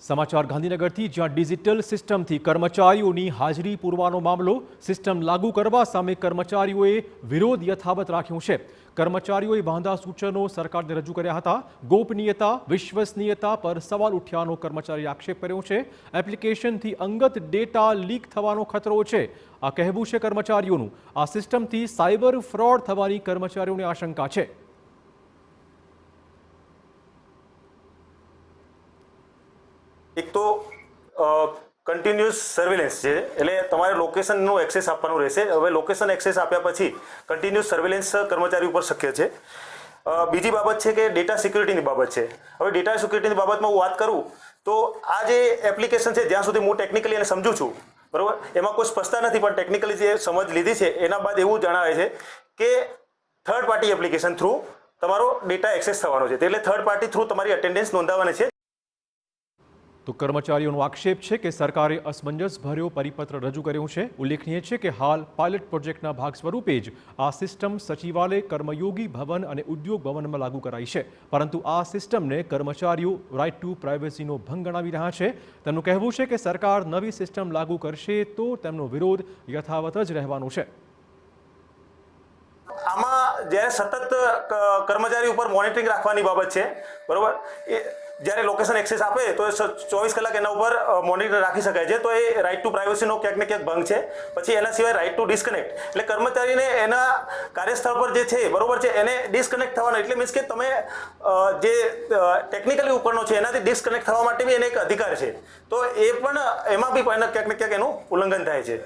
સમાચાર ગાંધીનગરથી, જ્યાં ડિજિટલ સિસ્ટમથી કર્મચારીઓની હાજરી પૂરવાનો મામલો. સિસ્ટમ લાગુ કરવા સામે કર્મચારીઓએ વિરોધ યથાવત રાખ્યો છે. કર્મચારીઓએ બાંધા સૂચનો સરકારને રજૂ કર્યા હતા. ગોપનીયતા, વિશ્વસનીયતા પર સવાલ ઉઠ્યાનો કર્મચારીએ આક્ષેપ કર્યો છે. એપ્લિકેશનથી અંગત ડેટા લીક થવાનો ખતરો છે, આ કહેવું છે કર્મચારીઓનું. આ સિસ્ટમથી સાયબર ફ્રોડ થવાની કર્મચારીઓને આશંકા છે. एक तो કન્ટિન્યુઅસ સર્વેલન્સ છે, એટલે તમારે લોકેશનનો એક્સેસ આપવાનું રહેશે. હવે લોકેશન એક્સેસ આપ્યા પછી કન્ટિન્યુઅસ સર્વેલન્સ કર્મચારી ઉપર શક્ય છે. બીજી બાબત છે કે ડેટા સિક્યુરિટીની બાબત છે. હવે ડેટા સિક્યુરિટીની બાબતમાં હું વાત કરું તો આ જે એપ્લિકેશન છે, જ્યાં સુધી હું ટેકનિકલી એને સમજું છું, બરાબર, એમાં કોઈ સ્પષ્ટતા નથી, પણ ટેકનિકલી જે સમજ લીધી છે એના બાદ એવું જણાવે છે કે થર્ડ પાર્ટી એપ્લિકેશન થ્રુ તમારો ડેટા એક્સેસ થવાનો છે. એટલે થર્ડ પાર્ટી થ્રુ તમારી અટેન્ડન્સ નોંધાવવાની છે. તો કર્મચારીઓનો આક્ષેપ છે કે સરકારે અસમંજસભર્યો પરિપત્ર રજૂ કર્યો છે. ઉલ્લેખનીય છે કે હાલ પાયલટ પ્રોજેક્ટના ભાગ સ્વરૂપે જ આ સિસ્ટમ સચિવાલય, કર્મયોગી ભવન અને ઉદ્યોગ ભવનમાં લાગુ કરાઈ છે. પરંતુ આ સિસ્ટમને કર્મચારીઓ રાઇટ ટુ પ્રાઇવસીનો ભંગ ગણાવી રહ્યા છે. તેમનું કહેવું છે કે સરકાર નવી સિસ્ટમ લાગુ કરશે તો તેમનો વિરોધ યથાવત જ રહેવાનો છે. આમાં જ્યારે સતત કર્મચારી ઉપર મોનિટરિંગ રાખવાની બાબત છે, બરોબર, જ્યારે લોકેશન એક્સેસ આપે તો 24 કલાક એના ઉપર મોનિટર રાખી શકાય છે. તો એ રાઇટ ટુ પ્રાઇવસીનો ક્યાંક ને ક્યાંક ભંગ છે. પછી એના સિવાય રાઇટ ટુ ડિસ્કનેક્ટ, એટલે કર્મચારીને એના કાર્યસ્થળ પર જે છે, બરોબર છે, એને ડિસ્કનેક્ટ થવાનો, એટલે મીન્સ કે તમે જે ટેકનિકલી ઉપરનો છે એનાથી ડિસ્કનેક્ટ થવા માટે બી એને એક અધિકાર છે. તો એ પણ એમાં બી ક્યાંક ને ક્યાંક એનું ઉલ્લંઘન થાય છે.